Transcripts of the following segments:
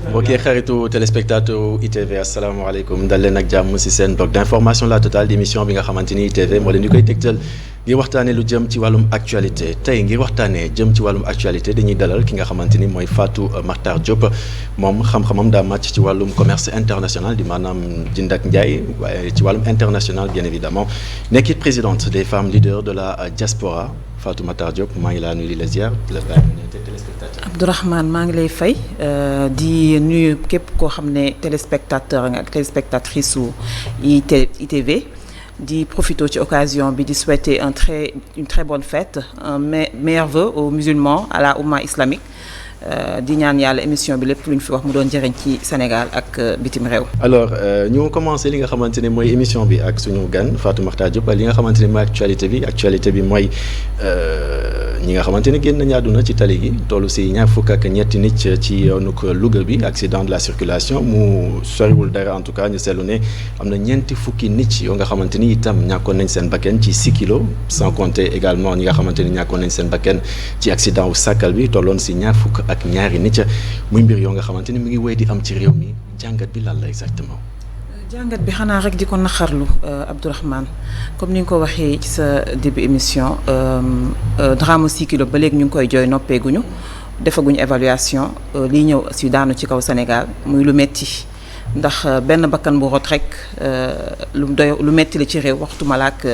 mbokki xaritu téléspectateur ITV asalaamaaleykum dal leen ak jàmm ci seen bloc d'information la totale d'émission bi nga xamante ni ITV moo leen di koy tegtal ngir waxtaanee lu jëm ci wàllum actualité tey ngir waxtaanee jëm ci wàllum actualité dañuy dalal ki nga xamante ni mooy Fatou Makhtar Diop moom xam-xamam daa màcc ci wàllum commerce international di maanaam jënd ak njaay waaye ci wàllum international bien évidemment nekkit présidente des femmes leaders de la diaspora Fatou Makhtar Diop maa ngi laa nuyu di la ziar di la bàyyi mu ne téléspectateur. Abdourahmane maa ngi lay fay di nuyu képp koo xam ne téléspectateur nga ak téléspectatrice su ITV di profito ci occasion bi di souhaiter une très bonne fête meilleurs vœux aux musulmans à la oumma islamique di ñaan yàlla émission bi lépp lu ñu fi wax mu doon jëriñ ci Sénégal ak bitim réew. alors ñu commencé li nga xamante ne mooy émission bi ak suñu gan Fatou Makhtar Diop li nga xamante ne mooy actualité bi mooy ñi nga xamante ne génn nañu àdduna ci tali gi tollu si ñaar fukk ak ñetti nit ci yoonu Louga bi accident de la circulation mu soriwul dara en tout cas ñu seetlu ne am na ñeenti fukki nit yoo nga xamante ni itam ñàkkoon nañ seen bakken ci 6 kilos sans compter également ñi nga xamante ni ñàkkoon nañ seen bakken ci accident wu sàkkal bi tolloon si ñaar fukk ak ñaari nit muy mbir yoo nga xamante ni mu ngi wéy di am ci réew mi jàngat bi lan la exactement. jàngat bi xanaa rek di ko naqarlu Abdourahmane comme ni nga ko waxee ci sa début émission drame 6 kilos ba léegi ñu ngi koy jooy noppeeguñu defaguñu évaluation lii ñëw si daanu ci kaw Sénégal muy lu metti ndax benn bakkan bu rot rek lu metti la ci réew waxtuma la ak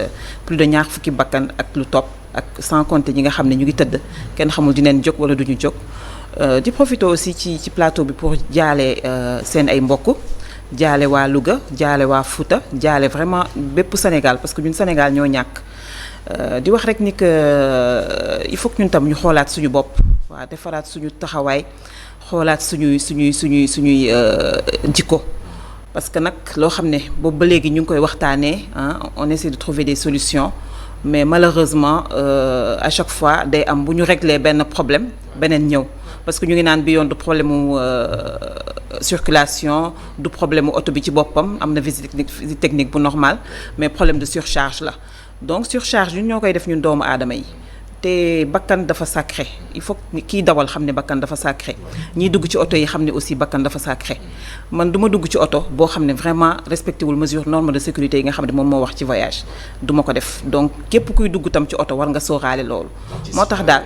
plus de ñaar fukki bakkan ak lu topp ak sans compter ñi nga xam ne ñu ngi tëdd kenn xamul dinañ jóg wala duñu jóg di profiter aussi ci plateau bi pour jaale seen ay mbokk jaale waa Louga jaale waa Fouta jaale vraiment bépp Sénégal parce que ñun Sénégal ñoo ñàkk di wax rek ni que il faut que ñun tam ñu xoolaat suñu bopp waa defaraat suñu taxawaay xoolaat suñuy jikko parce que nag loo xam ne boobu ba léegi ñu ngi koy waxtaanee on essaie de trouver des solutions mais malheureusement à chaque fois day am bu ñu régler benn problème beneen ñëw parce que ñu ngi naan bi yoon du problème mu circulation du problème mu oto bi ci boppam am na visite technique bu normal mais problème de surcharge la donc surcharge ñun ñoo koy def ñun doomu aadama yi te bakkan dafa sacré il faut kiy dawal xam ne bakkan dafa sacré ñiy dugg ci oto yi xam ne aussi bakkan dafa sacré man du ma dugg ci oto boo xam ne vraiment respecté wul mesure norme de sécurité yi nga xam ne moom moo wax ci voyage du ma ko def donc képp kuy dugg tam ci oto war nga sóoraale loolu moo tax daal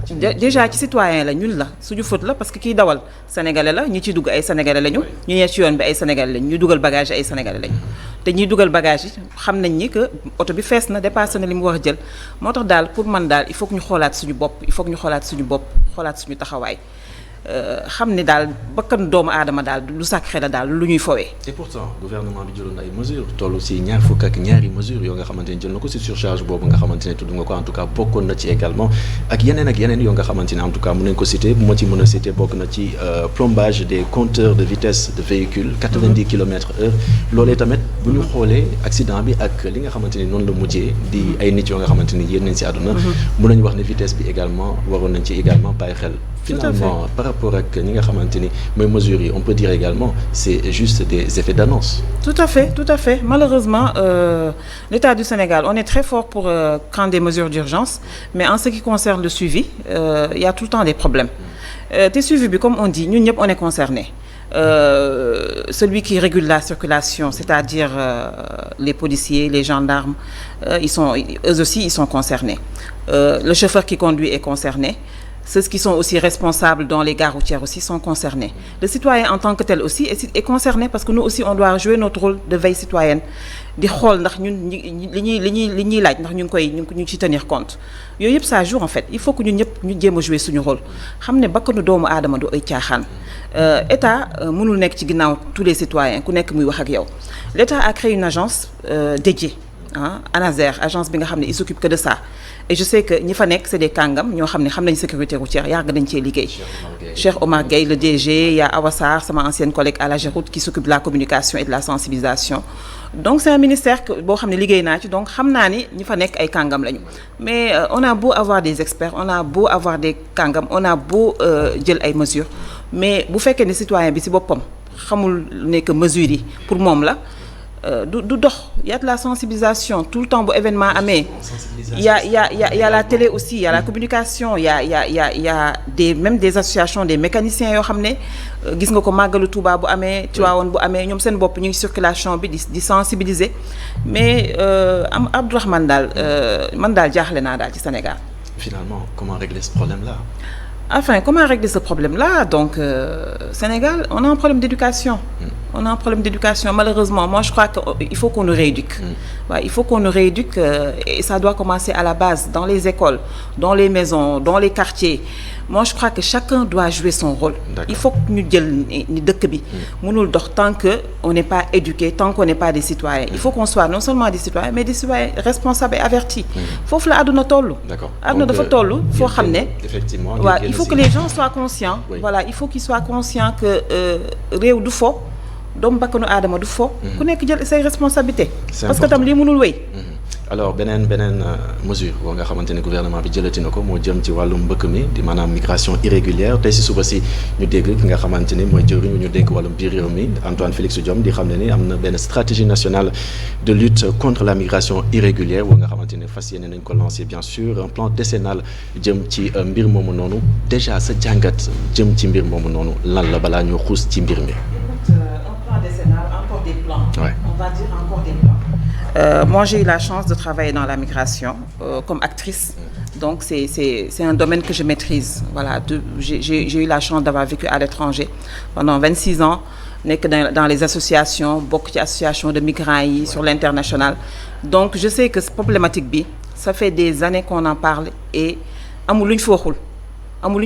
déjà ci citoyen la ñun la suñu faute la parce que kiy dawal sénégalais la ñi ciy dugg ay sénégalais lañu ñu ñee ci yoon bi ay sénégalais lañu ñu dugal bagage ay sénégalais lañu te ñiy dugal bagage yi xam nañ ni que oto bi fees na dépassé na li mu war a jël moo tax daal pour man daal il faut que ñu xoolaat suñu bopp xoolaat suñu taxawaay xam ne daal bakkan doomu aadama daal lu sacré la daal lu ñuy fowee. et pourtant gouvernement bi jëloon ay mesures toll si ñaar fukk ak ñaari mesures yoo nga xamante ne jël na ko si surcharge boobu nga xamante ne tudd nga ko en tout cas bokkoon na ci également ak yeneen yoo nga xamante ne en tout cas mën nañ ko citer bu ma ci mën a citer bokk na ci plombage des compteurs de vitesse de véhicules 90 km/h loolee tamit bu ñu xoolee accident bi ak li nga xamante ni noonu la mujjee di ay nit yoo nga xamante ni yéen nañ si àdduna mën nañu wax ne vitesse bi également waroon nañ ci également bàyyi xel. Finalement, par rapport à ñi nga xamante ni mooy mesures yi on peut dire également c'est juste des effets d'annonce. Tout à fait malheureusement l'État du Sénégal on est très fort pour prendre des mesures d'urgence mais en ce qui concerne le suivi il y a tout le temps des problèmes te suivi bi comme on dit ñun ñëpp on est concernés celui qui régule la circulation c'est-à-dire les policiers les gendarmes eux aussi ils sont concernés le chauffeur qui conduit est concerné. Ceux qui sont aussi responsables dans les gares routières aussi sont concernés. Le citoyen en tant que tel aussi est concerné parce que nous aussi on doit jouer notre rôle de veille citoyenne di xool ndax ñun li ñuy laaj ndax ñu ngi ci tenir compte yooyu yëpp ça joue en fait il faut que ñun ñëpp ñu jéem a jouer suñu rôle xam ne bakkanu doomu aadama du ay caaxaan état mënul nekk ci ginnaaw tous les citoyens ku nekk muy wax ak yow l'état a créé une agence dédiée ANASER agence bi nga xam ne il s'occupe que de ça et je sais que ñi fa nekk c'est des kàngam ñoo xam ne xam nañ sécurité routière yàgg nañ cee liggéey Cheikh Omar Gueye le DG il y a Awa Sarr sama ancienne collègue à la Géroute qui s'occupe de la communication et de la sensibilisation donc c'est un ministère boo xam ne liggéey naa ci donc xam naa ni ñi fa nekk ay kàngam lañu mais on a beau avoir des experts on a beau avoir des kàngam on a beau jël ay mesures mais bu fekkee ne citoyen bi ci boppam xamul ne que mesures yi pour moom la du dox. Il y a de la sensibilisation tout le temps bu événement amee. Il y a la télé aussi, il y a la communication, il y a même des associations des mécaniciens yoo xam ne gis nga ko màggalu Touba bu amee Tivaouane bu amee ñoom seen bopp ñu ngi circulation bi di sensibiliser mais Abdourahmane daal man daal jaaxle naa daal ci Sénégal. Finalement, comment régler ce problème-là? Enfin, comment régler ce problème-là? Donc, Sénégal, on a un problème d'éducation. On a un problème d'éducation. Malheureusement, moi, je crois qu'il faut qu'on nous rééduque. Ouais, il faut qu'on nous rééduque et ça doit commencer à la base, dans les écoles, dans les maisons, dans les quartiers. Moi, je crois que chacun doit jouer son rôle. Il faut que nous disions tant qu'on n'est pas éduqué, tant qu'on n'est pas des citoyens. Il faut qu'on soit non seulement des citoyens, mais des citoyens responsables et avertis. Il faut que effectivement, il faut que les gens soient conscients. Oui. Voilà, il faut qu'ils soient conscients que réew du fo, doomu bakkanu aadama du fo. Ku nekk jël say responsabilités. Parce que tam lii mënul wéy. Alors beneen mesure boo nga xamante ne gouvernement bi jëlati na ko moo jëm ci wàllum mbëkk mi di maanaam migration irrégulière tey si suba si ñu dégg ki nga xamante ni mooy jëwriñ ñu dénk wàllum biir réew mi Antoine Félix Diome di xam ne ni am na benn stratégie nationale de lutte contre la migration irrégulière boo nga xamante ne fas yéene nañ ko lancer bien sûr un plan décennal jëm ci mbir moomu noonu déjà sa jàngat jëm ci mbir moomu noonu lan la balaa ñoo xuus ci mbir mi. Un plan décennal, encore des plans. Ouais. On va dire encore des plans. Moi, j'ai eu la chance de travailler dans la migration comme actrice. Donc, c'est un domaine que je maîtrise. Voilà, j'ai eu la chance d'avoir vécu à l'étranger pendant 26 ans, dans les associations, beaucoup d'associations de migrants sur l'international. Donc, je sais que cette problématique, ça fait des années qu'on en parle et amul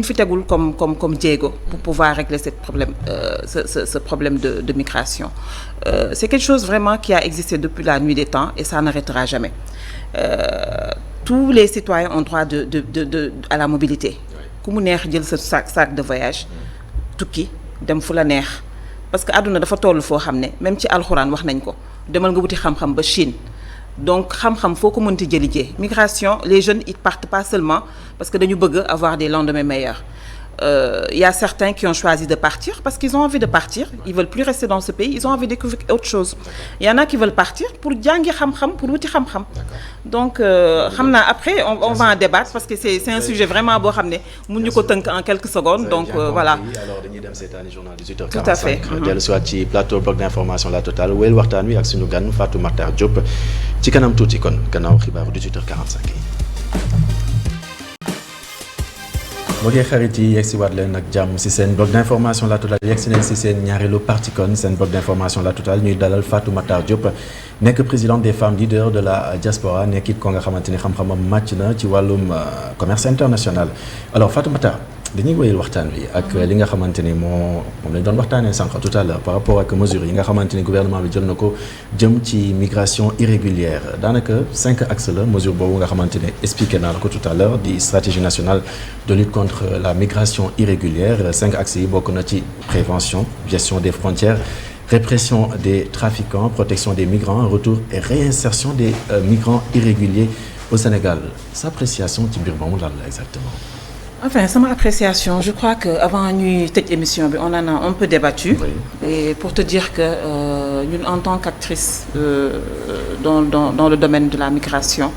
fi tegul comme Diego pour pouvoir régler ce problème de migration. C'est quelque chose vraiment qui a existé depuis la nuit des temps et ça n'arrêtera jamais. Tous les citoyens ont droit à la mobilité. Ku mu neex jël sa sac de voyage tukki dem fu la neex parce que àdduna dafa toll foo xam ne même ci alxuraan wax nañ ko demal nga wuti xam-xam ba Chine. Donc xam-xam foo ko mënti jëli jee migration les jeunes ils partent pas seulement parce que dañu bëgg avoir des lendemains meilleurs. Il y a certains qui ont choisi de partir parce qu'ils ont envie de partir, ils veulent plus rester dans ce pays, ils ont envie de découvrir autre chose. Il y en a qui veulent partir pour jàngi xam-xam pour wuti xam-xam. Donc xam naa après on va en débattre parce que c'est un sujet vraiment boo xam ne mun ñu ko tënk en quelques secondes donc voilà. Alors dañuy dem seetaani journal 18h45. Tout à fait. dellu si waat ci plateau bloc d'information La Totale wéyal waxtaan wi ak suñu gan Fatou Makhtar Diop ci kanam tuuti kon gannaaw xibaaru 18h45 yi. mbokki xarit yi yegg si waat leen ak jàmm si seen bloc d'information La Totale yegg si leen si seen ñaareelu partie kon seen bloc d'information La Totale ñuy dalal Fatou Makhtar Diop nekk présidente des femmes leaders de la diaspora nekk it ko nga xamante ni xam-xamam màcc na ci wàllum commerce international. Alors Fatou Makhtar dañuy wéyal waxtaan wi ak li nga xamante ni moom lañ doon waxtaanee sànq tout à l'heure par rapport ak mesures yi nga xamante ni gouvernement bi jël na ko jëm ci migration irrégulière daanaka 5 axes la mesure boobu nga xamante ne expliqué naa la ko tout à l'heure di stratégie nationale de lutte contre la migration irrégulière 5 axes yi bokk na ci prévention gestion des frontières répression des trafiquants protection des migrants retour et réinsertion des migrants irréguliers au Sénégal sa appréciation ci mbir moomu lan la exactement. Enfin, sama appréciation, je crois qu'avant ñuy tëj émission bi on en a un peu débattu. Oui. Et pour te dire que ñun en tant qu'actrice dans le domaine de la migration,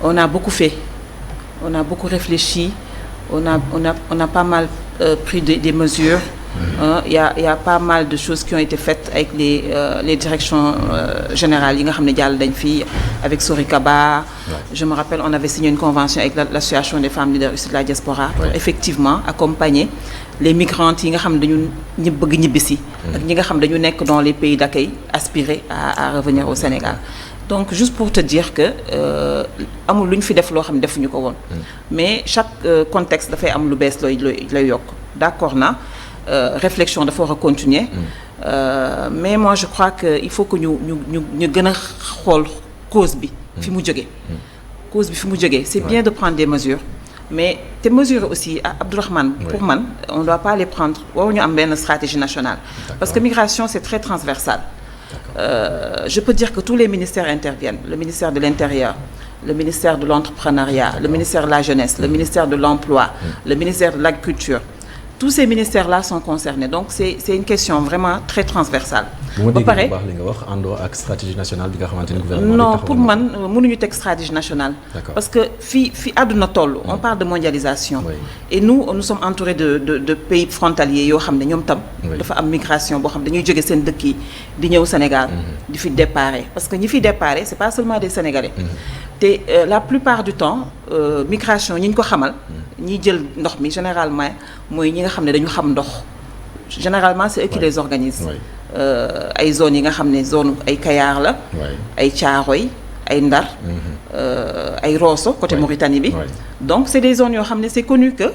on a beaucoup fait, on a beaucoup réfléchi, on a pas mal pris des mesures. Il y a pas mal de choses qui ont été faites avec les directions générales yi nga xam ne jàll dañ fi avec Sori Kaba. Ouais. Je me rappelle on avait signé une convention avec l'association des femmes leaders issues de la diaspora pour effectivement accompagner les migrantes yi nga xam ne dañu bëgg ñibbisi ak ñi nga xam dañu nekk dans les pays d'accueil aspirer à revenir au Sénégal. Donc juste pour te dire que amul lu ñu fi def loo xam ne defuñu ko woon mais chaque contexte dafay am lu bees lay yokk d'accord na réflexion dafa war a continuer mais moi je crois que il faut que ñu gën a xool cause bi fi mu jógee c'est bien de prendre des mesures mais te mesures aussi Abdourahmane pour man on doit pas les prendre waruñu am benn stratégie nationale parce que migration c'est très transversal. Je peux dire que tous les ministères interviennent, le ministère de l'Intérieur, le ministère de l'Entrepreneuriat, le ministère de la Jeunesse, le ministère de l'Emploi, le ministère de l'Agriculture. tous ces ministères-là sont concernés donc c'est une question vraiment très transversale. ba pare bu li nga wax àndoo ak stratégie nationale bi nga xamante ni gouvernement non pour man mënuñu teg stratégie nationale. parce que fi àdduna toll. on parle de mondialisation. Oui. et nous sommes entourés de pays frontaliers yoo xam ne ñoom tam. dafa am migration boo xam ne dañuy jóge seen dëkk yi di ñëw Sénégal. di fi déparé parce que ñi fi déparé c'est pas seulement des Sénégalais. te la plupart du temps migration ñi ñu ko xamal. ñiy jël ndox mi généralement mooy ñi nga xam ne dañu xam ndox généralement c'est eux qui les organisent. ay zones yi nga xam ne zone ay Kayar la. ay Thiaroye ay Ndar. ay Rosso côté Mauritanie bi. donc c'est des zones yoo xam ne c'est connu que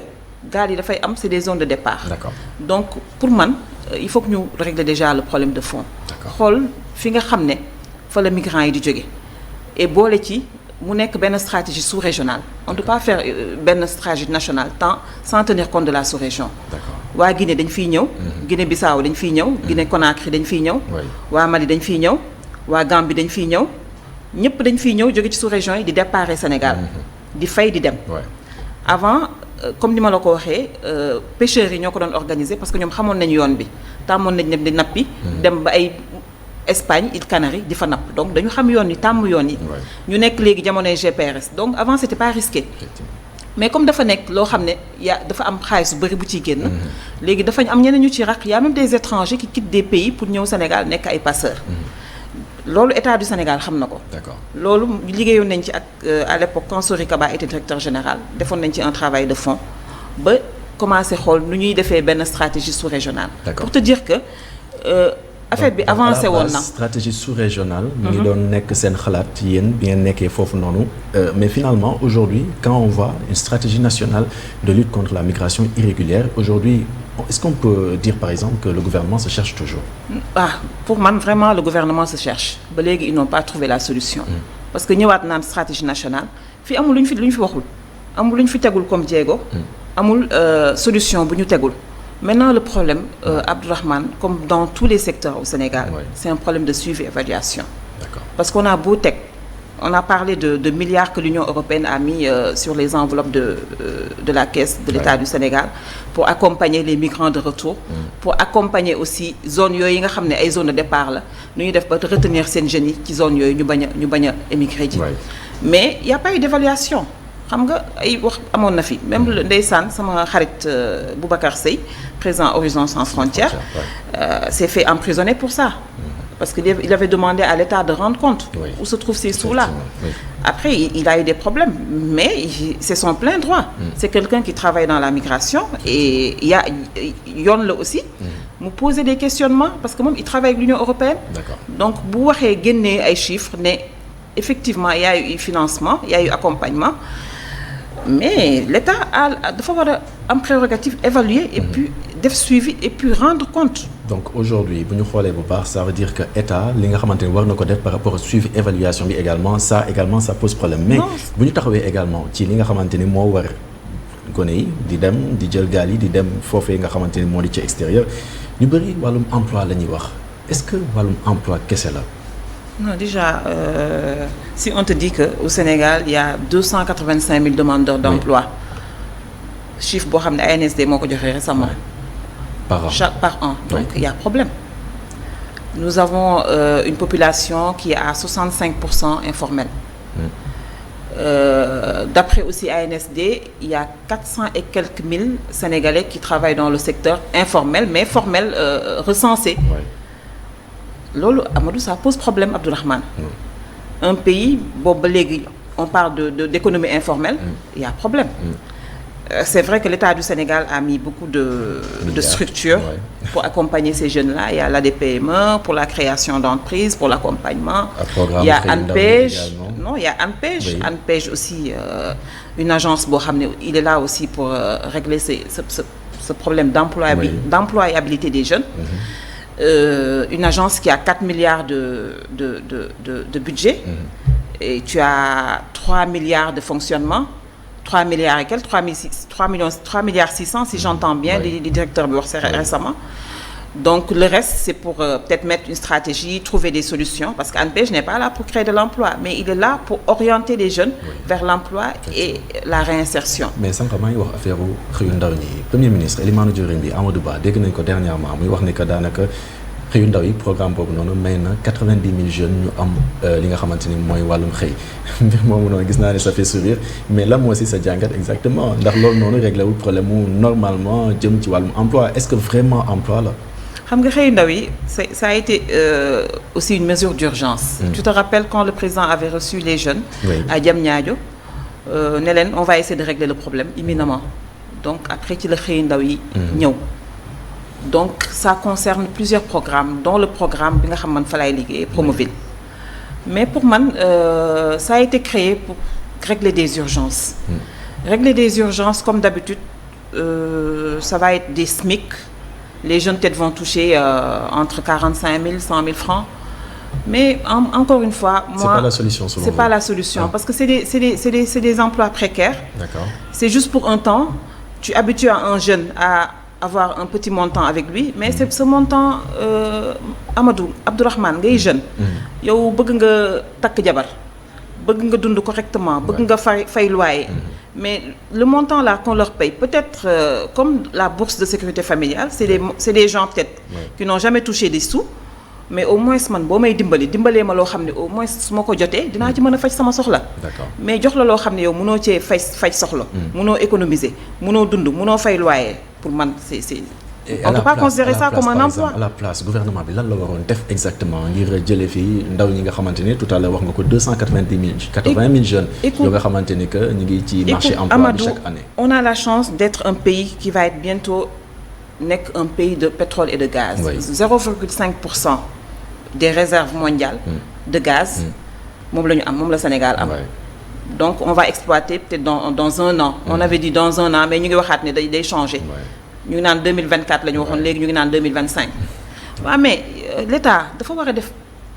gaal yi dafay am c'est des zones de départ. D'accord. donc pour man il faut que ñu régler déjà le problème de fond. xool fi nga xam ne fa la migrants yi di jóge et boole ci mu nekk benn stratégie sous-régionale on ne peut pas faire benn stratégie nationale sans tenir compte de la sous-région. waa Guinée dañ fiy ñëw. Guinée Bissau dañ fiy ñëw. Guinée Conakry dañ fiy ñëw. waa Mali dañ fiy ñëw. waa Gambie dañ fiy ñëw. ñëpp dañ fiy ñëw jóge ci sous-région yi di déparé Sénégal. di fay di dem. avant comme ni ma la ko waxee pêcheurs yi ñoo ko doon organiser parce que ñoom xamoon nañu yoon bi tàmmoon nañ dem di nappi. dem ba ay Espagne îles Canaries di fa napp donc dañu xam yoon yi tàmm yoon yi. ñu nekk léegi jamonoy GPRS donc avant c'était pas risqué. mais comme dafa nekk loo xam ne dafa am xaalis bu bëri bu ciy génn. léegi dafa am ñeneen ñu ci rax y a même des étrangers qui quittent des pays pour ñëw Sénégal nekk ay passeurs. loolu état du Sénégal xam na ko. D'accord. loolu liggéeyoon nañ ci ak à l'époque quand Sori Kaba était directeur général defoon nañ ci un travail de fond ba commencé xool nu ñuy defee benn stratégie sous-régionale. pour te dire que affaire bi avancé woon na. stratégie sous-régionale. mi ngi doon nekk seen xalaat yéen bi ngeen nekkee foofu noonu. mais finalement aujourd'hui quand on voit une stratégie nationale de lutte contre la migration irrégulière aujourd'hui est-ce qu'on peut dire par exemple que le gouvernement se cherche toujours? Pour man vraiment le gouvernement se cherche ba léegi ils n'ont pas trouvé la solution. parce que ñëwaat naan stratégie nationale fii amul lu ñu fi waxul amul lu ñu fi tegul comme jéego. amul solution bu ñu tegul. Maintenant le problème Abdourahmane comme dans tous les secteurs au Sénégal. C'est un problème de suivi et évaluation. D'accord. Parce qu'on a beau teg on a parlé de milliards que l'Union européenne a mis sur les enveloppes de la caisse de l'État du Sénégal pour accompagner les migrants de retour. Pour accompagner aussi zones yooyu yi nga xam ne ay zones de départ la nu ñuy def ba retenir seen jeunes yi ci zones yooyu ñu bañ a émigrer ji. Mais il y a pas eu d'évaluation. xam nga ay wax amoon na fi même ndeysaan sama xarit Boubacar Seye président Horizon Sans Frontières s'est fait emprisonner pour ça. Parce qu'il avait demandé à l'État de rendre compte où se trouvent ces sous-là. Après, il a eu des problèmes, mais c'est son plein droit. C'est quelqu'un qui travaille dans la migration et il y a yoon la aussi mu poser des questionnements parce que moom il travaille avec l'Union européenne. D'accord. Donc bu waxee génnee ay chiffres ne effectivement il y a eu financement, il y a eu accompagnement, mais l'État dafa war a am prérogative évaluer et puis def suivi et puis rendre compte. Donc aujourd'hui bu ñu xoolee bu baax ça veut dire que état li nga xamante ni war na ko def par rapport au suivi évaluation bi également ça pose problème. Mais bu ñu taxawee également ci li nga xamante ni moo war gone yi di dem di jël gaal yi di dem foofee nga xamante ni moo di ci extérieur ñu bëri wàllum emploi la ñuy wax est-ce que wàllum emploi kese la. Non, déjà, si on te dit qu'au Sénégal, il y a 285 000 demandeurs d'emploi, chiffre boo xam ne ANSD moo ko joxe récemment. Par an. Par an. Donc, il y a problème. Nous avons une population qui est à 65% informelle. D'après aussi ANSD, il y a 400 et quelques mille Sénégalais qui travaillent dans le secteur informel, mais formel recensé. Loolu Amadou ça pose problème Abdourahmane. Un pays boobu ba léegi on parle d'économie informelle. Il y a problème. C'est vrai que l'État du Sénégal a mis beaucoup de structures pour accompagner ces jeunes-là. Il y a l'ADPME pour la création d'entreprises, pour l'accompagnement. Il y a ANPEJ. Non, il y a ANPEJ. Oui. ANPEJ aussi, une agence boo xam ne il est là aussi pour régler ce problème d'employabilité des jeunes. Une agence qui a 4 milliards de budget et tu as 3 milliards de fonctionnement, 3 milliards et quelques, 3 milliards 600 si j'entends bien, les directeurs bi wax récemment. Donc le reste, c'est pour peut-être mettre une stratégie, trouver des solutions, parce qu'ANPEJ n'est pas là pour créer de l'emploi, mais il est là pour orienter les jeunes vers l'emploi et la réinsertion. Mais sànq maa ngi wax affaire xëyu ndaw ñi Premier ministre Elimane Diourine bi Amadou Ba dégg nañ ko dernièrement muy wax ne que daanaka xëyu ndaw yi programme boobu noonu may na 90 000 jeunes ñu am li nga xamante ni mooy wàllum xëy mbir moomu noonu gis naa ne ça fait sourire mais lan moo si sa jàngat exactement ndax loolu noonu réglé wul problème mu normalement jëm ci wàllum emploi est-ce que vraiment emploi la. xam nga xëyu ndaw yi ça a été aussi une mesure d'urgence. Tu te rappelles quand le président avait reçu les jeunes. À Diamniadio ne leen on va essayer de régler le problème imminemment donc après ci la xëyu ndaw yi ñëw. Donc ça concerne plusieurs programmes dont le programme bi nga xam man fa lay liggéey Promoville mais pour man ça a été créé pour régler des urgences régler des urgences comme d'habitude ça va être des SMIC les jeunes peut-être vont toucher entre 45 000 100 000 francs mais encore une fois moi c'est pas la solution selon c'est vous. pas la solution parce que c'est des emplois précaires. D'accord. C'est juste pour un temps tu habitues un jeune à avoir un petit montant avec lui mais c'est ce montant Abdourahmane ngay jeune yow bëgg nga takk jabar bëgg nga dund correctement bëgg nga fay loyer mais le montant là qu'on leur paye peut-être comme la bourse de sécurité familiale c'est des gens peut-être qui n'ont jamais touché des sous mais au moins man boo may dimbalee ma loo xam ne au moins su ma ko jotee dinaa ci mën a faj sama soxla. D'accord. Mais jox la loo xam ne yow mënoo cee faj soxla. mënoo économiser mënoo dund mënoo fay loyer pour man c'est on ne peut pas considérer ça comme un emploi. À la place gouvernement bi lan la waroon def exactement ngir jëlee fii ndaw ñi nga xamante ni tout à l'heure wax nga ko 80 000 jeunes. yoo nga xamante ni que ñu ngi ci marché emploi bi chaque année. On a la chance d'être un pays qui va être bientôt nekk un pays de pétrole et de gaz. 0,5% des réserves mondiales de gaz moom la ñu am moom la Sénégal am. Donc on va exploiter peut-être dans un an. On avait dit dans un an mais ñu ngi waxaat ne day changer. ñu ngi naan 2024 la ñu waxoon léegi ñu ngi naan 2025. waaw mais l'État dafa war a def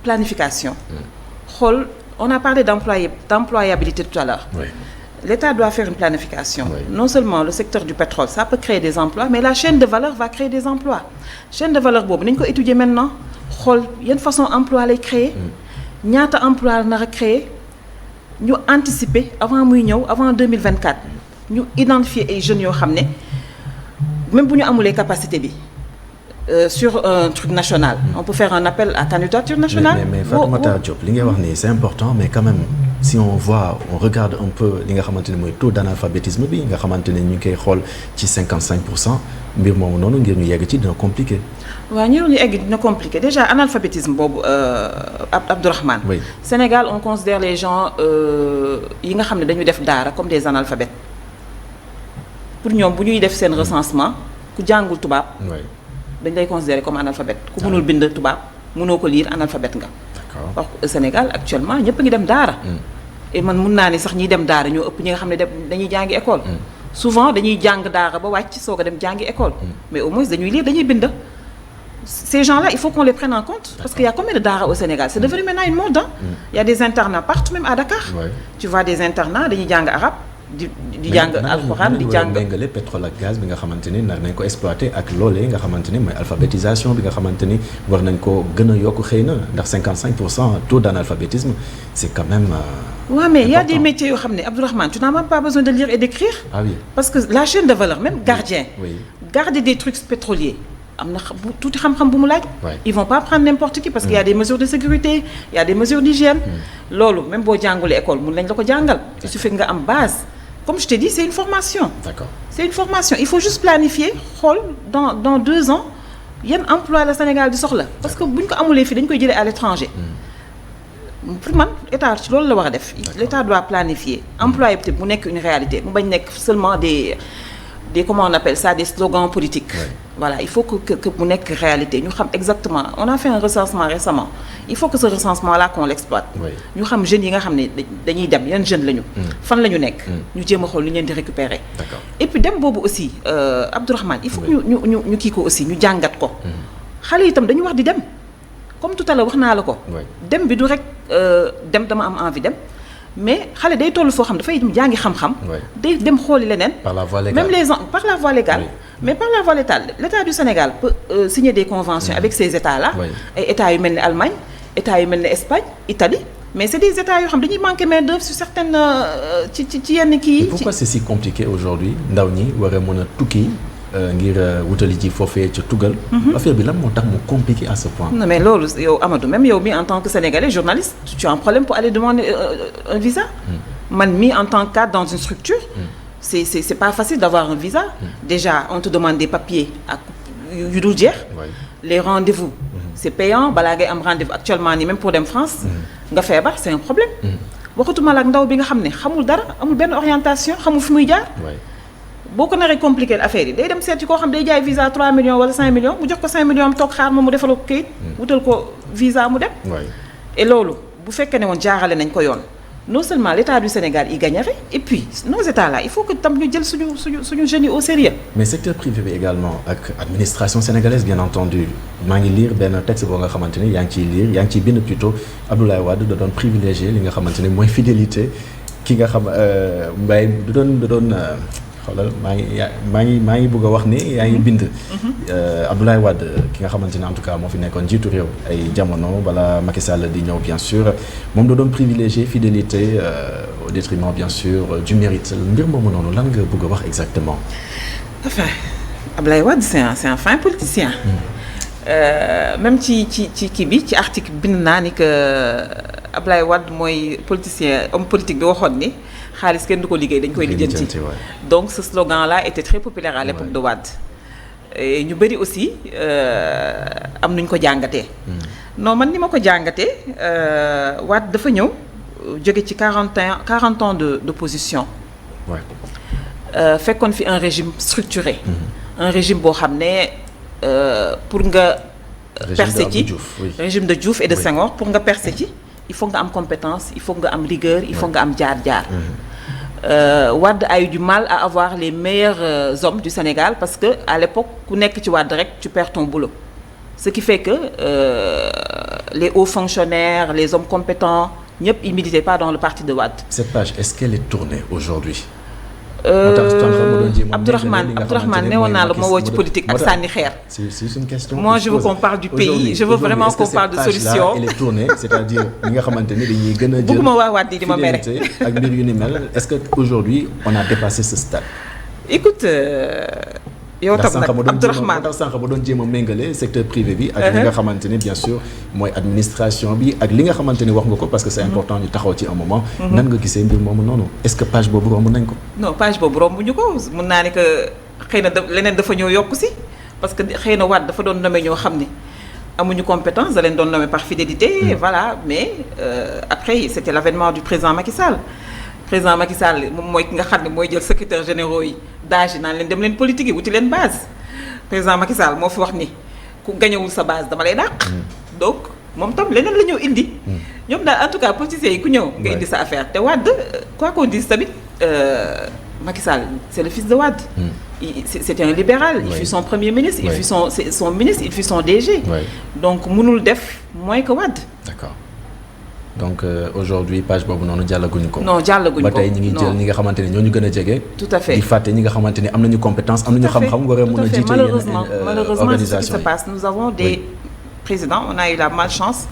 planification. xool on a parlé d'employabilité tout à l'heure. L'État doit faire une planification. Non seulement le secteur du pétrole ça peut créer des emplois mais la chaîne de valeur va créer des emplois. Chaîne de valeur boobu nañu ko étudier maintenant xool yan façon emploi lay créer. ñaata emploi la nar a créer ñu anticiper avant muy ñëw avant 2024 ñu identifier ay jeunes yoo xam ne. Même bu ñu amulee capacité bi sur un truc national on peut faire un appel à candidature nationale. mais Fatoumata Diop li ngay wax nii c'est important mais quand même si on regarde un peu li nga xamante ne mooy taux d'analphabétisme bi nga xamante ne ñu ngi koy xool ci 55% mbir moomu noonu ngir ñu yegg ci dina compliqué. waaw ñu egg dina compliqué déjà analphabétisme boobu Abdourahmane. Oui. Sénégal on considère les gens yi nga xam ne dañu def daara comme des analphabètes. Pour ñoom bu ñuy def seen recensement ku jàngul tubaab. dañ lay considérer comme analphabète. ku mënul bind tubaab mënoo ko lire analphabète nga. D'accord. Parce que Sénégal actuellement ñëpp a ngi dem daara. et man mun naa ni sax ñiy dem daara ñoo ëpp ñi nga xam ne dañuy jàngi école. souvent dañuy jàng daara ba wàcc soog a dem jàngi école. mais au moins dañuy lire dañuy bind. Ces gens-là il faut qu'on les prenne en compte. Parce qu'il y a combien de daara au Sénégal c'est devenu maintenant une mode. Il y a des internats partout même à Dakar. Tu vois des internats dañuy jàng arabe. di jàng alxuraan di jàng méngale pétrole ak gaz bi nga xamante ni nar nañ ko exploiter ak loolee nga xamante ni mooy alphabétisation bi nga xamante ni war nañ ko gën a yokk xëy na ndax 55% taux d'analphabétisme c'est quand même. Ouais, mais il y a des métiers yoo xam ne Abdourahmane tu n'as même pas besoin de lire et d'écrire. Ah oui. Parce que la chaîne de valeur même gardien. Oui. Garder des trucs pétroliers. am na tuuti xam-xam bu mu laaj. Ils vont pas prendre n'importe qui parce qu'il y a des mesures de sécurité il y a des mesures d'hygiène. loolu même boo jàngulee école mun nañ la ko jàngal. il suffit nga am base. Comme je t'ai dit, c'est une formation. D'accord. C'est une formation. Il faut juste planifier xool dans 2 ans yan emploi la Sénégal di soxla. Parce que bu ñu ko amulee fii dañu koy jëlee à l'étranger. Pour man état ci loolu la war a def. L'état doit planifier. Employabilité bu nekk une réalité mu bañ nekk seulement des comment on appelle ça des slogans politiques. Voilà il faut que mu nekk réalité ñu xam exactement on a fait un recensement récemment il faut que ce recensement là qu'on l'exploite. ñu xam jeunes yi nga xam ne dañuy dem yan jeunes lañu. fan la ñu nekk. ñu jéem a xool lu ñu leen di récupérer. D'accord. Et puis dem boobu aussi Abdourahmane il faut que ñu kii ko aussi ñu jàngat ko. xale itam dañu wax di dem comme tout à l'heure wax naa la ko. dem bi du rek dem dama am envie dem mais xale day toll foo xam dafay jàngi xam-xam. day dem xooli leneen. par la voie légale même par la voie légale. mais par la voie légale l'État du Sénégal peut signer des conventions avec ces États-là. ay États yu mel ni Allemagne États yu mel ni Espagne Italie. mais c'est des États yoo xam dañuy manquer main d'œuvre sur certaines ci yenn kii yi. pourquoi c'est si compliqué aujourd'hui ndaw ñi war a mën a tukki ngir wutali ji foofee ca tugal. affaire bi lan moo tax mu compliqué à ce point. non mais loolu yow Amadou même yow mi en tant que Sénégalais journaliste tu as un problème pour aller demander un visa. man mi en tant que cadre dans une structure. c'est pas facile d'avoir un visa. déjà on te demande des papiers ak yu dul jeex. les rendez-vous. c'est payant balaa ngay am rendez-vous actuellement nii même pour dem France. nga feebar c'est un problème. waxatuma la ak ndaw bi nga xam ne xamul dara amul benn orientation xamul fi muy jaar. boo ko naree compliquer affaire yi day dem seeti koo xam day jaay visa 3 millions wala 5 millions mu jox ko 5 millions am toog xaar moom mu defal ko kayit. wutal ko visa mu dem. et loolu bu fekkee ne woon jaarale nañ ko yoon non seulement l'État du Sénégal y gagnerait et puis nos États là il faut que tam ñu jël suñu jeunes yi au sérieux. mais secteur privé bi également ak administration sénégalaise bien entendu maa ngi lire benn texte boo nga xamante ni yaa ngi ciy lire yaa ngi ciy bind plutôt Abdoulaye Wade da doon privilégié li nga xamante ni mooy fidélité ki nga xam Mbaye da doon. xoolal maa ngi bëgg a wax ni yaa ngi bind. Abdoulaye Wade ki nga xamante ne en tout cas moo fi nekkoon jiitu réew ay jamono bala Macky Sall di ñëw bien sûr moom da doon privilégier fidélité au détriment bien sûr du mérite mbir moomu noonu lan nga bëgg a wax exactement. enfin Abdoulaye Wade c'est un fin politicien. même ci kii bi ci article bind naa ni que Abdoulaye Wade mooy politicien homme politique bi waxoon ni. xaalis kenn du ko liggéey dañ koy lijjanti donc ce slogan là était très populaire à l'époque de Wade et ñu bëri aussi am nuñ ko jàngatee non man ni ma ko jàngatee Wade dafa ñëw jóge ci 40 ans d'opposition fekkoon fi un régime structuré un régime boo xam ne pour nga percer ci régime de Diouf et de Senghor pour nga percer ci il faut nga am compétence il faut nga am rigueur il faut nga am jaar-jaar. Wade a eu du mal à avoir les meilleurs hommes du Sénégal parce que à l'époque ku nekk ci Wade rek tu perds ton boulot ce qui fait que les hauts fonctionnaires les hommes compétents ñëpp ils militaient pas dans le parti de Wade. Cette page est-ce qu'elle est tournée aujourd'hui? Abdourahmane ne woon naa la ma woo ci politique ak sànni xeer. C'est une question. Moi je veux qu'on parle du pays je veux vraiment qu'on parle de solution. Elle est tournée c'est-à-dire ñi nga xamante ni dañuy gën a jël bëgguma waa Wade di ma mere ak mbir yu ni mel est-ce que aujourd'hui on a dépassé ce stade? Écoute yow tam nag Abdourahmane ndax sànq ba doon jéem a méngale secteur privé bi ak li nga xamante ni bien sûr mooy administration bi ak li nga xamante ni wax nga ko parce que c'est important ñu taxaw ci un moment nan nga gisee mbir moomu noonu est-ce que page boobu romb nañ ko non page boobu romb ñu ko mun naa ne que xëy na leneen dafa ñëw yokku si parce que xëy na Wade dafa doon nommé ñoo xam ne amuñu compétence da leen doon nommé par fidélité voilà mais après c'était l'avènement du président Macky Sall moom mooy ki nga xam ne mooy jël secrétaire généraux yi daaj naan leen dem leen politique yi wuti leen base président Macky Sall moo fi wax ni ku gañewul sa base dama lay dàq. donc moom tam leneen la ñëw indi. ñoom daal en tout cas politiciens yi ku ñëw nga indi sa affaire te Wade quoi qu'on dise tamit Macky Sall c'est le fils de Wade. C'était un libéral. Il fut son premier ministre. Il fut son ministre. Il fut son DG. donc mënul def moins que Wade. D'accord. Donc aujourd'hui page boobu noonu jàllaguñu ko. non jàllaguñu ko ba tey ñi ngi jël ñi nga xamante ne ñoo ñu gën a jege. tout à fait di fàtte ñi nga xamante ne am nañu compétence am nañu xam-xam war a mën a jiite yenn malheureusement c'est ce qui se passe nous avons des présidents on a eu la malchance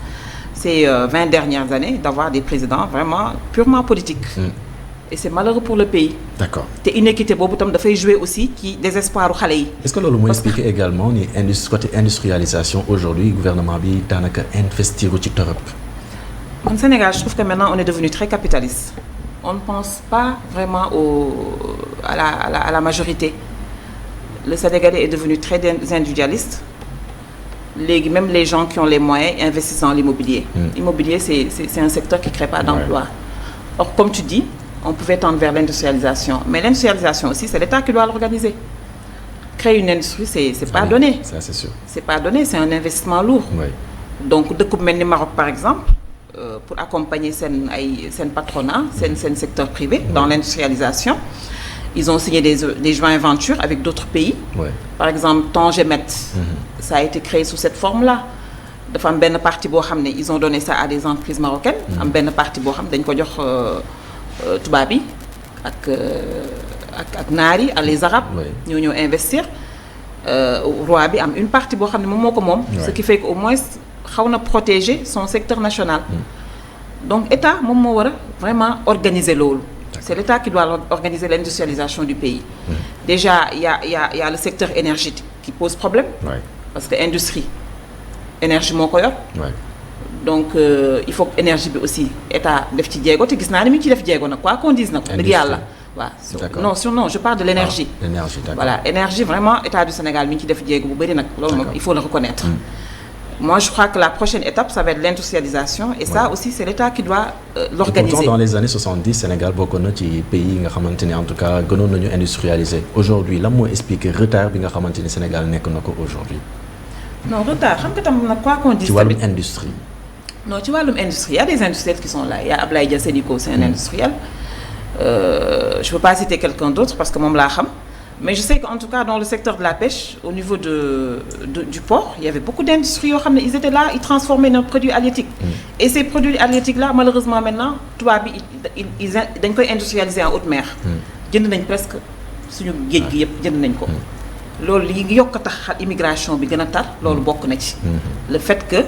ces 20 dernières années d'avoir des présidents vraiment purement politiques. et c'est malheureux pour le pays. D'accord. te inéquité boobu tam dafay jouer aussi ci désespoiru xale yi. est-ce que loolu mooy expliquer également ni côté industrialisation aujourd'hui gouvernement bi daanaka investir ci torop. En Sénégal, je trouve que maintenant on est devenu très capitaliste. On ne pense pas vraiment à la majorité. Le Sénégalais est devenu très individualiste. Même les gens qui ont les moyens investissent dans l'immobilier. L'immobilier, c'est un secteur qui ne crée pas d'emploi. Or, comme tu dis, on pouvait tendre vers l'industrialisation. Mais l'industrialisation aussi, c'est l'État qui doit l'organiser. Créer une industrie, c'est pas donné. Ça, c'est sûr. C'est pas donné, c'est un investissement lourd. Donc, de comme le Maroc, par exemple, pour accompagner seen patronat seen secteur privé dans l'industrialisation ils ont signé des joint ventures avec d'autres pays par exemple Tangemet ça a été créé sous cette forme-là dafa am benn partie boo xam ne ils ont donné ça à des entreprises marocaines. am benn partie boo xam dañ ko jox tubaab yi ak naar yi ak les arabes. ñoo ñëw investir. Roi bi am une partie boo xam ne moom moo ko moom. ce qui fait que au moins xaw na protéger son secteur national. donc état moom moo war a vraiment organiser loolu. c'est l'État qui doit organiser l'industrialisation du pays. Déjà il y a le secteur énergétique qui pose problème. Parce que industrie énergie moo ko yor. donc il faut que énergie bi aussi état def ci jéego te gis naa ne mi ngi ci def jéego nag quoi qu'on dise nag. dëgg yàlla waaw. non je parle de l'énergie. l'énergie d'accord. Voilà énergie vraiment état du Sénégal mi ngi ci def jéego bu bari nag. loolu moom il faut le reconnaître. Moi, je crois que la prochaine étape, ça va être l'industrialisation. Et ça aussi, c'est l'État qui doit l'organiser. Pourtant, dans les années 70, Sénégal, beaucoup de pays, en tout cas, nous industrialisé. Aujourd'hui, là, moi, explique le retard que le Sénégal n'est aujourd'hui. Non, retard. Quoi qu'on dise. Tu vois l'industrie. Non, tu vois l'industrie. Il y a des industriels qui sont là. Il y a Ablaye Diassédiko, c'est un industriel. Je ne peux pas citer quelqu'un d'autre parce que moi, je l'ai. Mais je sais qu'en tout cas, dans le secteur de la pêche, au niveau du port, il y avait beaucoup d'industries. Ils étaient là, ils transformaient nos produits halieutiques. Et ces produits halieutiques-là, malheureusement, maintenant, ils ont industrialisé en haute mer. Ils ont presque suñu géej gi yëpp jënd nañ ko. Loolu li yokk tax immigration bi gën a tar loolu bokk na ci. Le fait que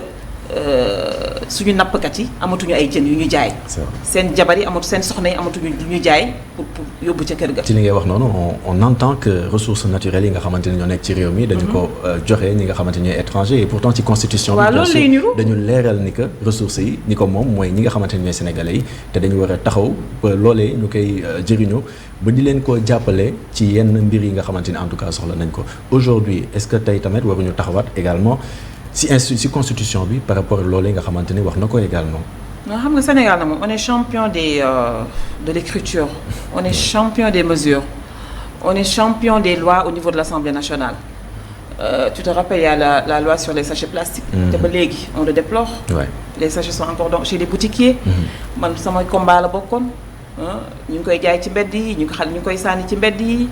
suñu nappkat yi amatuñu ay jën yu ñu jaay. seen jabar yi amatu seen soxna yi amatuñu lu ñu jaay pour yóbbu ca kër ga. ci li ngay wax noonu on entend que ressources naturelles yi nga xamante ne ñoo nekk ci réew mi dañu ko joxe ñi nga xamante ne ñooy étranger et pourtant ci constitution bi bien sûr dañu leeral ni que ressources yi ñi ko moom mooy ñi nga xamante ne ñooy sénégalais yi te dañu war a taxaw ba loolee ñu koy jëriñu ba di leen ko jàppale ci yenn mbir yi nga xamante ne en tout cas soxla nañ ko aujourd'hui est-ce que tey tamit waruñu taxawaat également si constitution bi par rapport à loolee nga xamante ni wax na ko également. non xam nga Sénégal na moom on est champion de l'écriture on est champion des mesures on est champion des lois au niveau de l'Assemblée nationale. Tu te rappelles il y a la loi sur les sachets plastiques. te ba léegi on le déplore. Les sachets sont encore chez les boutiquiers. man sama combat la bokkoon ñu ngi koy jaay ci mbedd yi ñu ngi koy sànni ci mbedd yi.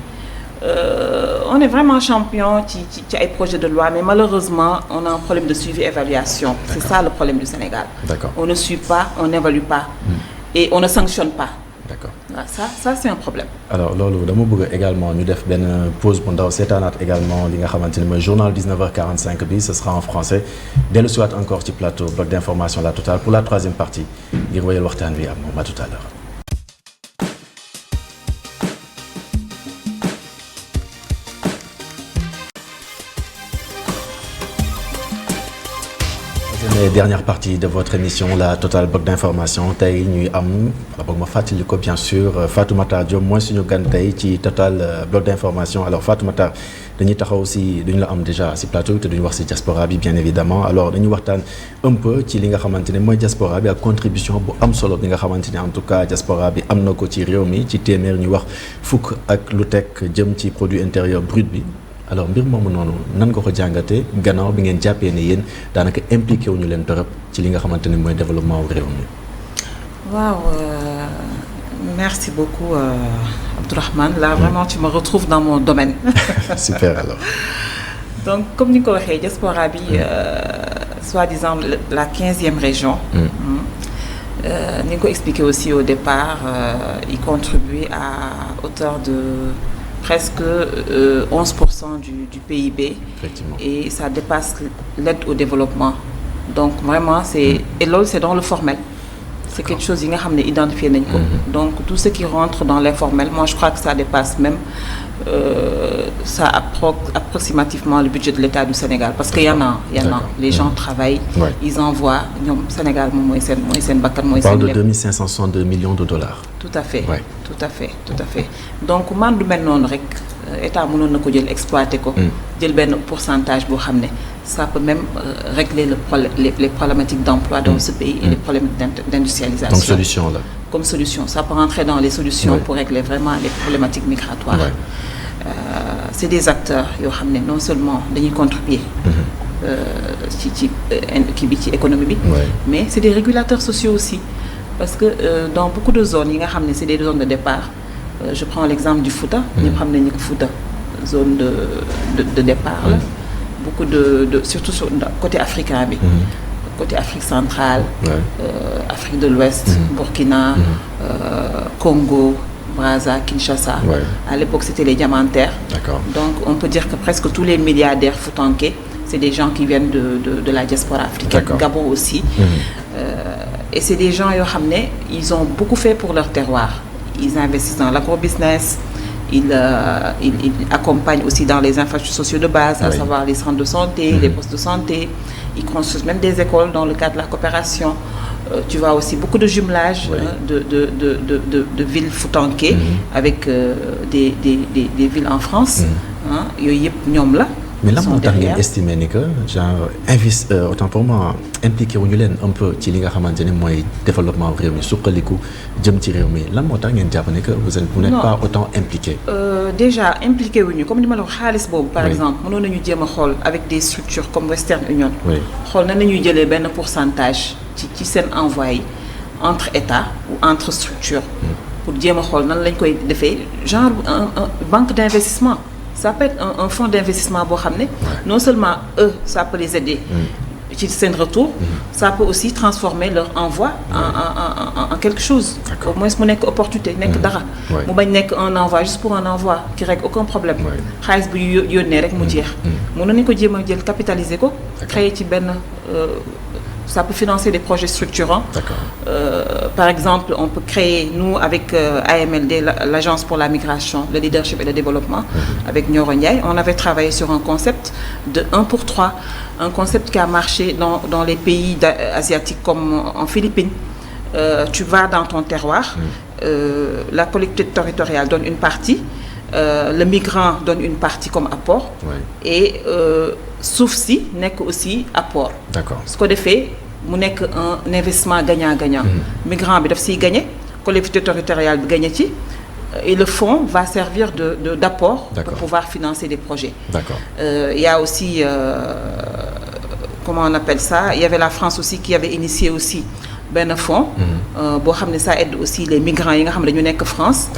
On est vraiment champion ci ay projet de loi mais malheureusement on a un problème de suivi évaluation. C'est ça le problème du Sénégal. D'accord. On ne suit pas, on n'évalue pas et on ne sanctionne pas. D'accord. Ça c'est un problème. Alors loolu dama bëgg également ñu def benn pause bu ndaw seetaanaat également li nga xamante ne mooy journal 19h45 bi ce sera en français dellu si waat encore ci plateau bloc d'information La Totale pour la troisième partie ngir wéyal waxtaan bi ak moom à tout à l'heure. Dernière partie de votre émission La Totale bloc d'information tey ñuy am boog ma fàttali ko bien sûr Fatoumata Diop mooy suñu gan tey ci Total bloc d'information alors Fatoumata dañuy taxaw si duñu la am déjà si plateau te duñu wax si diaspora bi bien évidemment alors dañuy waxtaan un peu ci li nga xamante ne mooy diaspora bi ak contribution bu am solo bi nga xamante ne en tout cas diaspora bi am na ko ci réew mi ci téeméer ñu wax fukk ak lu teg jëm ci produit intérieur brut bi. alors mbir moomu noonu nan nga ko jàngatee gannaaw bi ngeen jàppee ne yéen daanaka impliqué wu ñu leen torop ci li nga xamante ne mooy développement wu réew mi. waaw merci beaucoup Abdourahmane là vraiment tu me retrouves dans mon domaine. Super alors. donc comme ni nga ko waxee diaspora bi soi-disant la 15e région. ni nga ko expliqué aussi au départ il contribue à hauteur de. Presque 11% du PIB. Effectivement. Et ça dépasse l'aide au développement. Donc vraiment c'est et loolu c'est dans le formel. C'est quelque chose yi nga xam ne identifié nañ ko. Donc tout ce qui rentre dans l'informel, moi je crois que ça dépasse même ça approximativement le budget de l'État du Sénégal parce que y en a les gens travaillent. Ils envoient ñoom Sénégal moom mooy seen bakkan mooy seen lépp. On parle de 2562 millions de dollars. Tout à fait. Tout à fait. Donc man du mel noonu rek état mënoon na ko jël exploiter ko. jël benn pourcentage boo xam ne ça peut même régler les problématiques d'emploi dans ce pays et les problèmes d'industrialisation. Donc solution là. Comme solution, ça peut rentrer dans les solutions pour régler vraiment les problématiques migratoires. C'est des acteurs yoo xam ne non seulement dañuy contribuer ci économie bi, mais c'est des régulateurs sociaux aussi. Parce que dans beaucoup de zones yi nga xam ne c'est des zones de départ je prends l'exemple du Fouta ñëpp xam nañu ko Fouta zone de départ la beaucoup surtout sur côté africain bi. Côté Afrique centrale. Afrique de l'Ouest. Burkina. Congo. Brazza, Kinshasa. À l'époque, c'était les diamantaires. D'accord. Donc, on peut dire que presque tous les milliardaires foutanké, c'est des gens qui viennent de la diaspora africaine. Gabon aussi. Et c'est des gens, ils ont beaucoup fait pour leur terroir. Ils investissent dans l'agrobusiness. Ils accompagnent aussi dans les infrastructures sociaux de base, à savoir les centres de santé, les postes de santé. Ils construisent même des écoles dans le cadre de la coopération. Tu vois aussi beaucoup de jumelage de villes foutanké avec des villes en France. Mais là, on t'a estimé que, genre, autant pour moi, impliqué un peu ci li nga xamantene moy développement réew mi suqaliku jëm ci réew mi lan moo tax ngeen jàpp ne que vous n'êtes pas autant impliqué. Déjà impliqué wuñu comme ni ma la wax xaalis boobu par exemple mënoon nañu jéem a xool avec des structures comme Western Union. xool na nañuy jëlee benn pourcentage ci seen envoi yi entre états ou entre structures. pour jéem a xool nan lañ koy defee genre banque d'investissement. Ça peut être un fonds d'investissement boo xam ne non seulement eux ça peut les aider ci seen retour ça peut aussi transformer leur envoi en quelque chose. Au moins mu nekk opportunité nekk dara mu bañ nekk un envoi juste pour un envoi qui règle aucun problème xaalis bu yónnee rek mu jeex mën nañu ko jéem a jël capitaliser ko créer ci benn ça peut financer des projets structurants. Par exemple, on peut créer, nous, avec AMLD, l'Agence pour la migration, le leadership et le développement, avec Nioro Ndiaye, on avait travaillé sur un concept de 1 pour 3, un concept qui a marché dans les pays asiatiques comme en Philippines. Tu vas dans ton terroir, la collectivité territoriale donne une partie, le migrant donne une partie comme apport, et sauf si n'est aussi apport. Ce qu'on a fait, mu nekk un investissement gagnant-gagnant. Migrant bi daf siy gagner, collectivité territoriale bi gagner ci, et le fonds va servir d'apport pour pouvoir financer des projets. Il y a aussi, comment on appelle ça, il y avait la France aussi qui avait initié aussi ben fonds boo xam ne ça aide aussi les migrants yi nga xam ne dañu nekk France.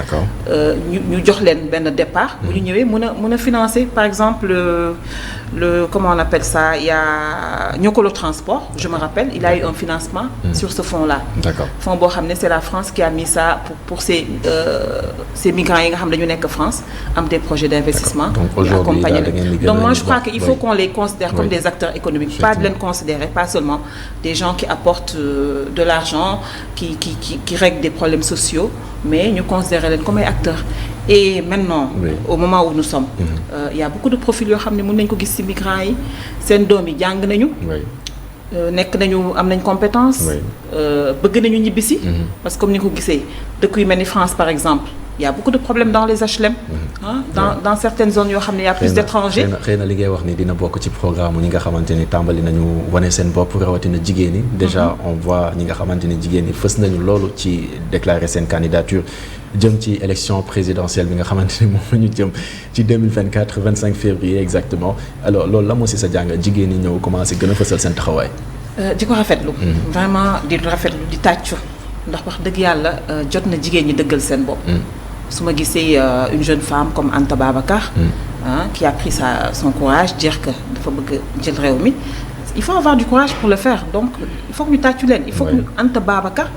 ñu jox leen benn départ. bu ñu ñëwee mën a financer par exemple le comment on appelle ça, il y a Niokolo Transport, je me rappelle, il a eu un financement sur ce fonds-là. Fonds boo xam ne c'est la France qui a mis ça pour ces migrants yi nga xam ne dañu nekk France am des projets d'investissement. Donc aujourd'hui donc moi je crois qu'il faut qu'on les considère comme des acteurs économiques, pas de les considérer pas seulement des gens qui apportent de l'argent, qui règlent des problèmes sociaux, mais nous considérons les comme des acteurs. Et maintenant, au moment où nous sommes, il y a beaucoup de profils qui sont des migrants, c'est doom yi jàng nañu, nekk nañu am nañ compétence, bëgg nañu ñibbisi, parce que comme ni ko gisee dëkk yu mel ni France par exemple, il y a beaucoup de problèmes dans les HLM, dans certaines zones où il y a plus d'étrangers. xëy na li ngay wax ni dina bokk ci programme ñi nga xamante ni tàmbali nañu wane seen bopp rawatina jigéen ñi. Déjà on voit ñi nga xamante ni jigéen ñi fës nañu loolu ci déclarer seen candidature jëm ci élection présidentielle bi nga xamante ni moom la ñu jëm ci 2024 25 février exactement. Alors loolu la moo si sa jàng jigéen ñi ñëw commencé gën a fësal seen taxawaay. di ko rafetlu. Vraiment di rafetlu di tàccu ndax wax dëgg yàlla jot na jigéen ñi dëggal seen bopp. su ma gisee une jeune femme comme Anta Babacar qui a pris son courage dire que dafa bëgg jël réew mi, il faut avoir du courage pour le faire, donc il faut que ñu tàccu leen, il faut que Anta Babacar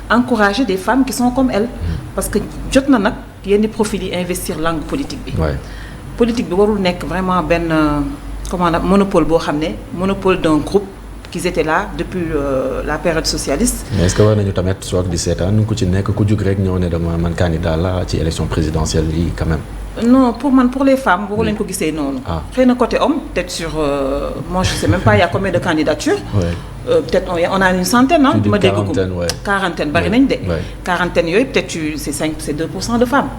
encourager des femmes qui sont comme elle, parce que jot na nag yenn profil yi investir langue politique bi. Politique bi warul nekk vraiment benn comment on a monopole boo xam ne monopole d'un groupe qu'ils étaient là depuis la période socialiste. Mais est-ce que war nañu tamit soog di seetaan ku ci nekk ku jug rek ñëw ne dama man candidat la ci élection présidentielle yi quand même? Non, pour les femmes, vous voulez que non. Après, côté homme, peut-être sur. Moi, je ne sais même pas, il y a combien de candidatures. Peut-être on a une centaine, hein? Quarantaine, quarantaine, peut-être c'est 2% de femmes.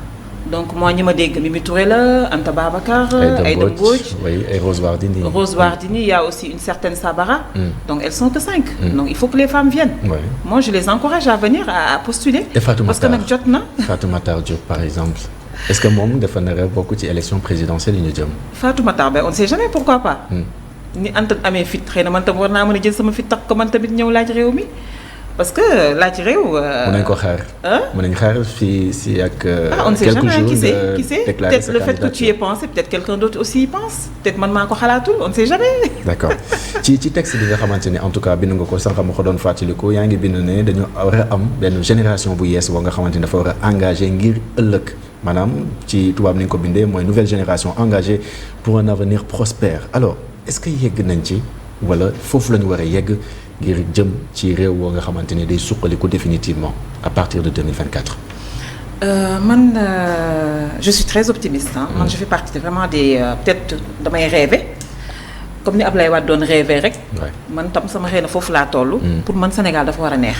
Donc, moi, je me dis que Mimi Touré, Anta Babacar, Aïda Mbodj, et Rose Wardini. Rose Wardini, il y a aussi une certaine Sabara. Donc, elles sont que 5. Donc, il faut que les femmes viennent. Moi, je les encourage à venir, à postuler. Et Fatoumata Fatoumata Diop, par exemple. Est-ce que moom dafa nar a bokk ci élection présidentielle yi ñu jëm? Fatoumata, on ne sait jamais, pourquoi pas. Ni Anta amee fit xëy na man tam war naa mën a jël sama fit tax ko man tamit ñëw laaj réew mi. parce que laaj réew. mën nañu ko xaar. mën nañu xaar fii ak. on ne sait quelques jamais, jours qui sait déclarer peut-être le fait que tu y aies pensé peut-être quelqu'un d'autre aussi y pense peut-être man maa ko xalaatul on ne sait jamais. d'accord ci texte bi nga xamante ne en tout cas bind nga ko sànq ma ko doon fàttaliku yaa ngi bind ne dañu war a am benn génération bu yees boo nga xamante ne dafa war a engagé ngir ëllëg maanaam ci tubaab ni nga ko bindee mooy nouvelle génération engagée pour un avenir prospère alors est-ce que yegg nañ ci wala foofu la ñu war a yegg ngir jëm ci réew woo nga xamante ne day suqaliku définitivement à partir de 2024. Je suis très optimiste man je fais partie vraiment des peut-être damay rêver comme ni Ablaye Wade doon rêver rek. man tam sama xëy na foofu laa toll. pour man Sénégal dafa war a neex.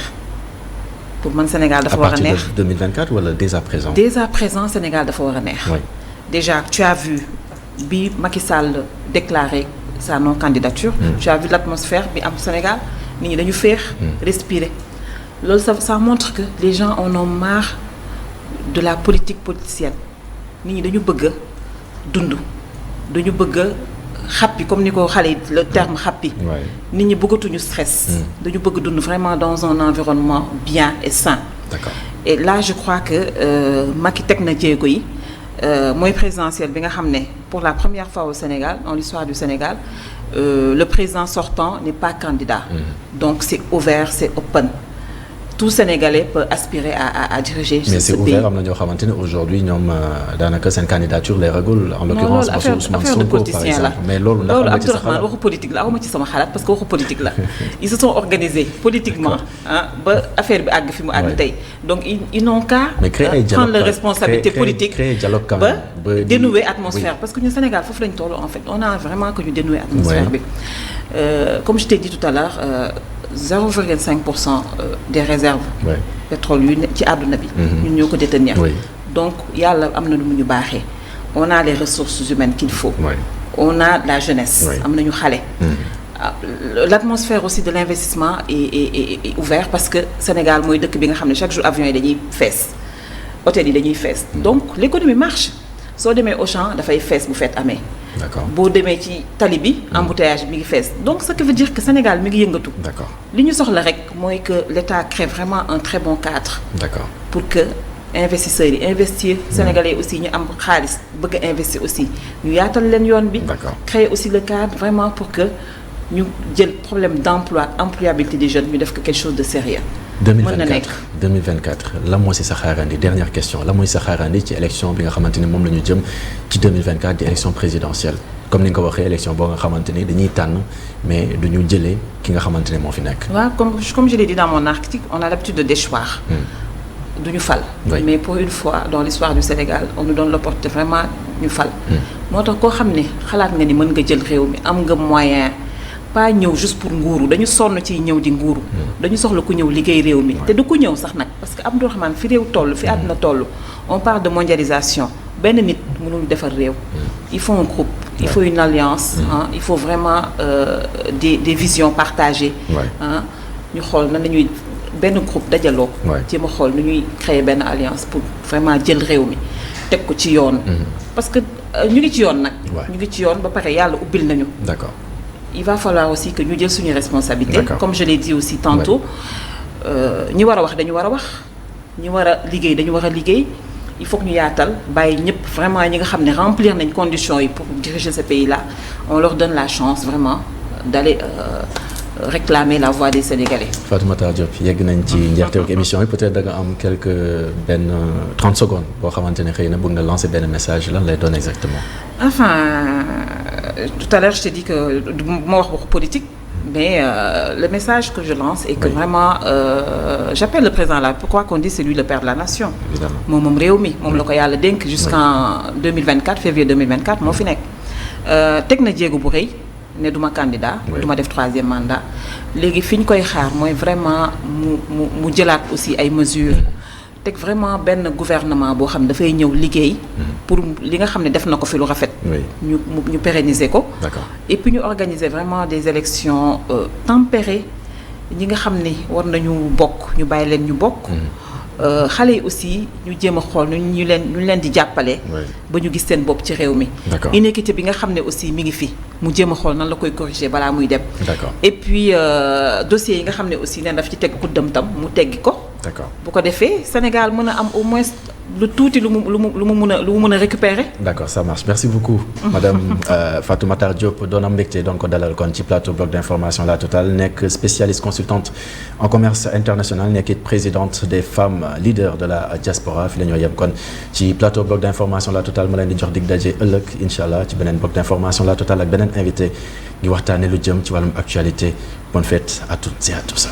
pour man Sénégal dafa war a neex à partir de 2024 wala dès à présent. dès à présent Sénégal dafa war a neex. déjà tu as vu bi Macky Sall déclaré sa non candidature. tu as vu l'atmosphère bi am Sénégal nit ñi dañu féex. respirer loolu ça montre que les gens en ont marre de la politique politicienne nit ñi dañu bëgg a dund dañu bëgg a xappi comme ni ko xale yi le terme xappi. nit ñi bëggatuñu stress. dañu bëgg dund vraiment dans un environnement bien et sain. D'accord. Et là je crois que Macky teg na jéego yi mooy présidentielle bi nga xam ne pour la première fois au Sénégal dans l'histoire du Sénégal le président sortant n'est pas candidat. Donc c'est ouvert, c'est open. Tout Sénégalais peut aspirer à diriger ce pays. Mais c'est ouvert am na ñoo xamante ne aujourd'hui ñoom daanaka seen candidature leeragul en l'occurrence monsieur Ousmane Sonko par exemple mais loolu ndax am nga ci sa xalaat waxu politique la awma ci sama xalaat parce que waxu politique la ils se sont organisés politiquement ba affaire bi àgg fi mu àgg tey donc ils n'ont qu'à prendre leur responsabilité politique ba dénouer atmosphère parce que ñu Sénégal foofu lañ toll en fait on a vraiment que ñu dénouer atmosphère bi comme je t'ai dit tout à l'heure 0,5% des réserves pétrole yu ne ci àdduna bi ñun ñoo ko détenir donc yàlla am na lu mu ñu baaxee on a les ressources humaines qu'il faut on a la jeunesse am nañu xale l'atmosphère aussi de l'investissement est ouverte parce que Sénégal mooy dëkk bi nga xam ne chaque jour avions yi dañuy fees hôtels yi dañuy fees donc l'économie marche soo demee Auchan dafay fees bu fête amee d'accord boo demee ci tali bi embouteillage bi mi ngi fees donc ce qui veut dire que Sénégal mi ngi yëngatu. D'accord. li ñu soxla rek mooy que l'État crée vraiment un très bon cadre. D'accord. pour que investisseurs yi investir. Sénégalais aussi ñu am xaalis bëgg a investir aussi ñu yaatal leen yoon bi. D'accord. créer aussi le cadre vraiment pour que ñu jël problème d'emploi employabilité des jeunes ñu def ko quelque chose de sérieux. 2024 la mooy si sa xaarandi dernière question la mooy sa xaarandi ci élection bi nga xamante ni moom la ñu jëm ci 2024 di élection présidentielle comme ni nga ko waxee élection boo nga xamante ni dañuy tànn mais du ñu jëlee ki nga xamante ne moo fi nekk. waaw comme je l'ai dit dans mon article on a l'habitude de déchoir. du ñu fal. mais pour une fois dans l'histoire du Sénégal on nous donne l'opportunité vraiment ñu fal. moo tax koo xam ne xalaat nga ni mën nga jël réew mi am nga moyen. pas ñëw juste pour nguuru dañu sonn ci ñëw di nguuru dañu soxla ku ñëw liggéey réew mi te du ku ñëw sax nag parce que Abdourahmane fi réew toll fi àdduna toll on parle de mondialisation benn nit mënul defar réew il faut un groupe il faut une alliance il faut vraiment des visions partagées ñu xool nan lañuy benn groupe dajaloo jéem a xool nu ñuy créer benn alliance pour vraiment jël réew mi teg ko ci yoon parce que ñu ngi ci yoon nag ñu ngi ci yoon ba pare yàlla ubbil nañu d'accord il va falloir aussi que ñu jël suñu responsabilité comme je l'ai dit aussi tantôt ñi war a wax dañu war a wax ñi war a liggéey dañu war a liggéey il faut que ñu yaatal bàyyi ñëpp vraiment ñi nga xam ne remplir nañ conditions yi pour diriger ce pays là on leur donne la chance vraiment d'aller réclamer la voix des Sénégalais. Fatoumata Diop yegg nañ ci njeexteelu émission yi peut-être da nga am benn 30 secondes boo xamante ne xëy na bëgg nga lancer benn message lan lay doon exactement. Enfin tout à l'heure je t'ai dit que du ma wax waxu politique mais le message que je lance est que vraiment j'appelle le président là pourquoi qu'on dit c'est lui le père de la nation. Évidemment moom réew mi moom la ko yàlla dénk jusqu'en 2024 février 2024 moo fi nekk teg na jéego bu rëy. ne duma candidat duma def troisième mandat léegi fi ñu koy xaar mooy vraiment mu jëlaat aussi ay mesures teg vraiment benn gouvernement boo xam ne dafay ñëw liggéey pour li nga xam ne def na ko fi lu rafet ñu pérenniser ko et puis ñu organiser vraiment des élections tempérées ñi nga xam ne war nañu bokk ñu bàyyi leen ñu bokk xale yi aussi ñu jéem a xool ñu leen di jàppale. ba ñu gis seen bopp ci réew mi. inéquité bi nga xam ne aussi mi ngi fi mu jéem a xool nan la koy corriger balaa muy dem. et puis dossiers yi nga xam ne aussi nee daf ci teg kuddam tam mu teggi ko. bu ko defee Sénégal mën a am au moins lu tuuti lu mu mën a récupérer. d'accord ça marche merci beaucoup. madame Fatoumata Diop doon am mbégte doon ko dalal kon ci plateau bloc d'information La Totale nekk spécialiste consultante en commerce international nekkit présidente des femmes leaders de la diaspora fi la ñoo yem kon ci plateau bloc d'information La Totale ma leen di jox dig daje ëllëg incha allah ci beneen bloc d'information La Totale ak beneen invité ngi waxtaane lu jëm ci wàllum actualité bonne fête à toutes et à tous.